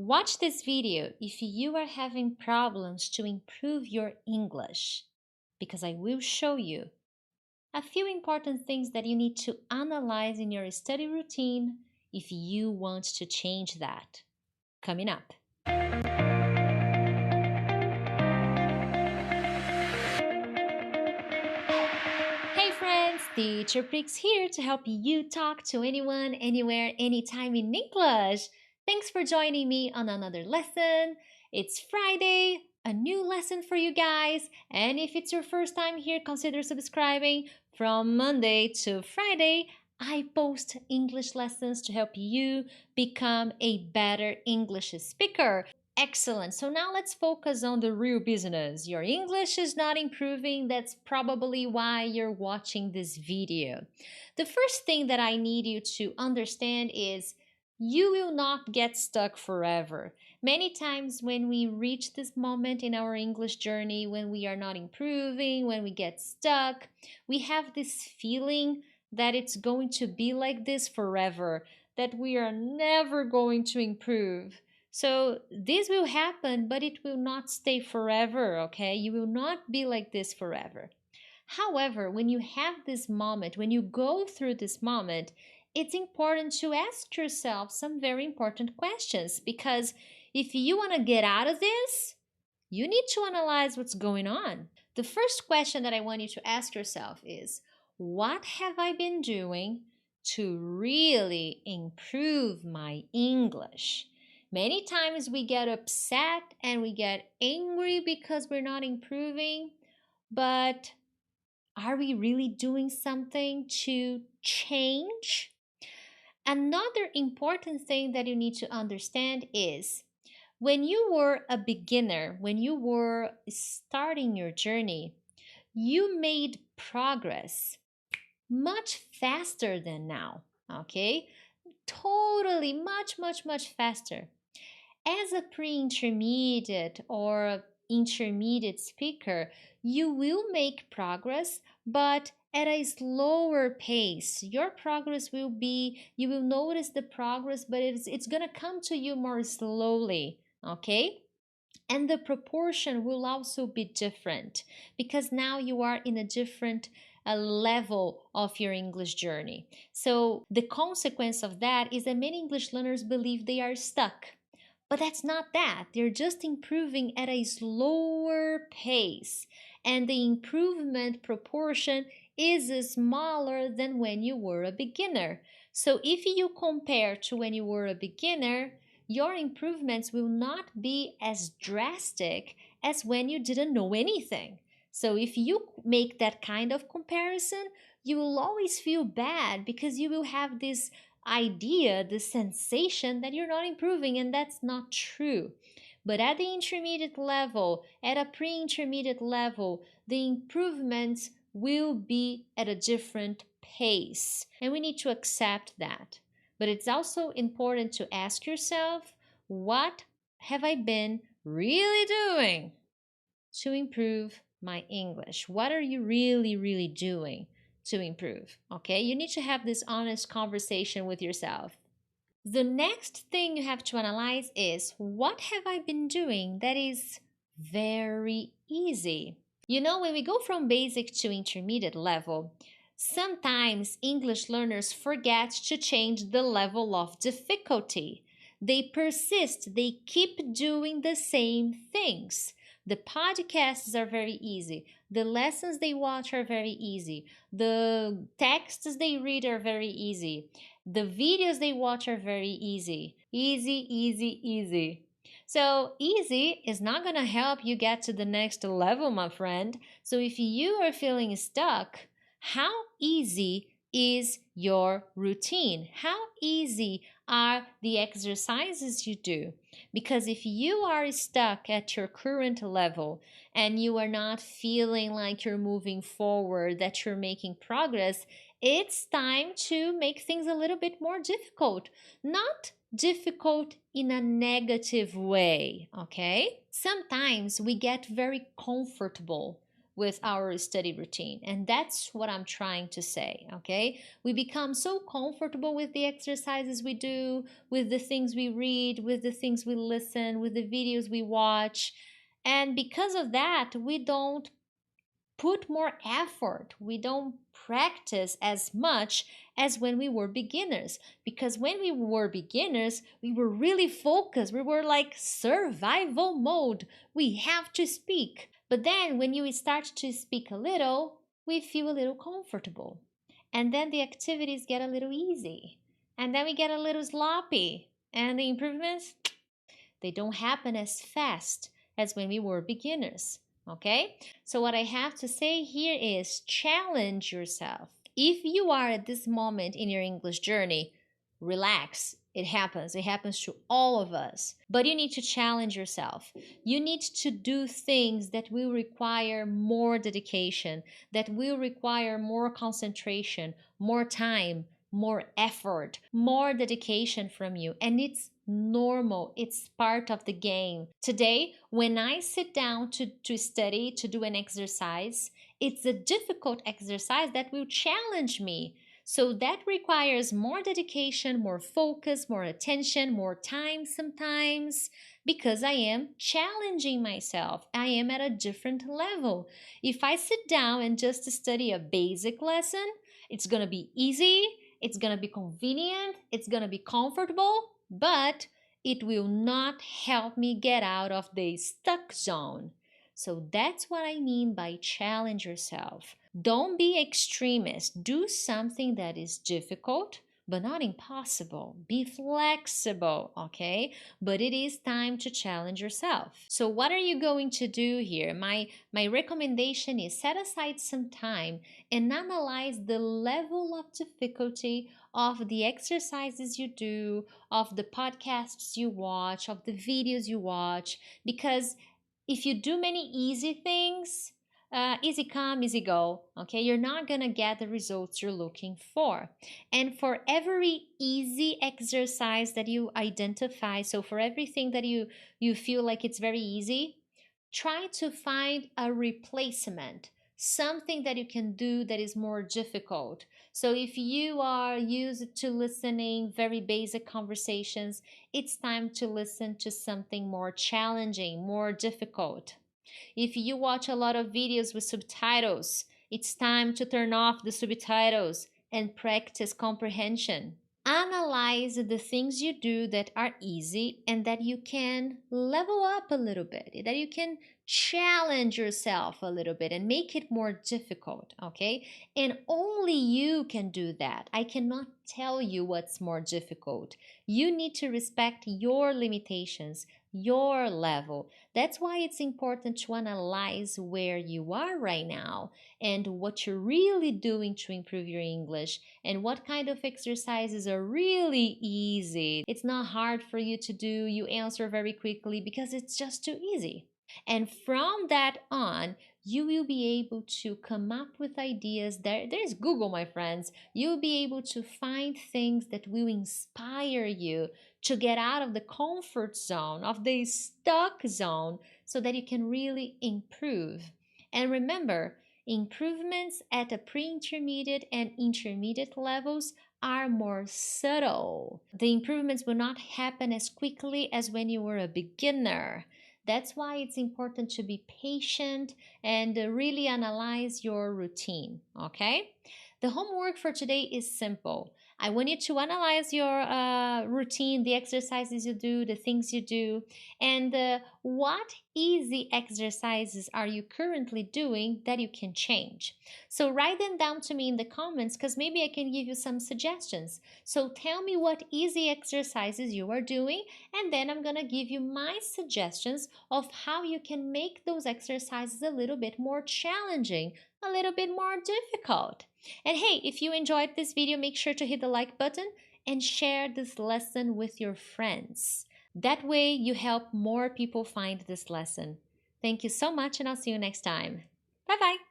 Watch this video if you are having problems to improve your English, because I will show you a few important things that you need to analyze in your study routine if you want to change that. Coming up. Hey friends, Teacher Prix here to help you talk to anyone, anywhere, anytime in English. Thanks for joining me on another lesson. It's Friday, a new lesson for you guys. And if it's your first time here, consider subscribing. From Monday to Friday, I post English lessons to help you become a better English speaker. Excellent. So now let's focus on the real business. Your English is not improving. That's probably why you're watching this video. The first thing that I need you to understand is you will not get stuck forever. Many times when we reach this moment in our English journey, when we are not improving, when we get stuck, we have this feeling that it's going to be like this forever, that we are never going to improve. So this will happen, but it will not stay forever, okay? You will not be like this forever. However, when you have this moment, when you go through this moment, it's important to ask yourself some very important questions, because if you want to get out of this, you need to analyze what's going on. The first question that I want you to ask yourself is, what have I been doing to really improve my English? Many times we get upset and we get angry because we're not improving, but are we really doing something to change? Another important thing that you need to understand is when you were a beginner, when you were starting your journey, you made progress much faster than now, okay? Totally much faster. As a pre-intermediate or intermediate speaker, you will make progress, but at a slower pace. Your progress will be, you will notice the progress, but it's going to come to you more slowly, okay? And the proportion will also be different because now you are in a different level of your English journey. So the consequence of that is that many English learners believe they are stuck. But that's not that. They're just improving at a slower pace. And the improvement proportion is smaller than when you were a beginner. So if you compare to when you were a beginner, your improvements will not be as drastic as when you didn't know anything. So if you make that kind of comparison, you will always feel bad because you will have this idea, the sensation that you're not improving, and that's not true. But at the intermediate level, at a pre-intermediate level, the improvements will be at a different pace, and we need to accept that. But it's also important to ask yourself, what have I been really doing to improve my English? What are you really doing to improve? Okay, you need to have this honest conversation with yourself. The next thing you have to analyze is, what have I been doing that is very easy? You know, when we go from basic to intermediate level, sometimes English learners forget to change the level of difficulty. They persist, they keep doing the same things. The podcasts are very easy. The lessons they watch are very easy. The texts they read are very easy. The videos they watch are very easy. Easy. So easy is not going to help you get to the next level, my friend. So if you are feeling stuck, how easy is your routine? How easy are the exercises you do? Because if you are stuck at your current level and you are not feeling like you're moving forward, that you're making progress, it's time to make things a little bit more difficult. Not difficult in a negative way, okay? Sometimes we get very comfortable with our study routine. And that's what I'm trying to say, okay? We become so comfortable with the exercises we do, with the things we read, with the things we listen, with the videos we watch. And because of that, we don't put more effort. We don't practice as much as when we were beginners. Because when we were beginners, we were really focused. We were like survival mode. We have to speak. But then when you start to speak a little, we feel a little comfortable. And then the activities get a little easy. And then we get a little sloppy. And the improvements, they don't happen as fast as when we were beginners. Okay? So, what I have to say here is challenge yourself. If you are at this moment in your English journey, relax. It happens. It happens to all of us. But you need to challenge yourself. You need to do things that will require more dedication, that will require more concentration, more time, more effort, more dedication from you. And it's normal. It's part of the game. Today, when I sit down to study, to do an exercise, it's a difficult exercise that will challenge me. So that requires more dedication, more focus, more attention, more time sometimes, because I am challenging myself. I am at a different level. If I sit down and just study a basic lesson, it's going to be easy, it's going to be convenient, it's going to be comfortable, but it will not help me get out of the stuck zone. So that's what I mean by challenge yourself. Don't be extremist. Do something that is difficult, but not impossible. Be flexible, okay? But it is time to challenge yourself. So what are you going to do here? My recommendation is set aside some time and analyze the level of difficulty of the exercises you do, of the podcasts you watch, of the videos you watch, because if you do many easy things, easy come, easy go, okay, you're not gonna get the results you're looking for. And for every easy exercise that you identify, so for everything that you feel like it's very easy, try to find a replacement, something that you can do that is more difficult. So if you are used to listening very basic conversations, it's time to listen to something more challenging, more difficult. If you watch a lot of videos with subtitles, it's time to turn off the subtitles and practice comprehension. Analyze the things you do that are easy and that you can level up a little bit, that you can challenge yourself a little bit and make it more difficult, okay? And only you can do that. I cannot tell you what's more difficult. You need to respect your limitations, your level. That's why it's important to analyze where you are right now and what you're really doing to improve your English and what kind of exercises are really easy. It's not hard for you to do. You answer very quickly because it's just too easy. And from that on, you will be able to come up with ideas. There's Google, my friends. You'll be able to find things that will inspire you to get out of the comfort zone, of the stuck zone, so that you can really improve. And remember, improvements at a pre-intermediate and intermediate levels are more subtle. The improvements will not happen as quickly as when you were a beginner. That's why it's important to be patient and really analyze your routine, okay? The homework for today is simple. I want you to analyze your routine, the exercises you do, the things you do, and what easy exercises are you currently doing that you can change. So write them down to me in the comments because maybe I can give you some suggestions. So tell me what easy exercises you are doing, and then I'm going to give you my suggestions of how you can make those exercises a little bit more challenging, a little bit more difficult. And hey, if you enjoyed this video, make sure to hit the like button and share this lesson with your friends. That way you help more people find this lesson. Thank you so much and I'll see you next time. Bye bye.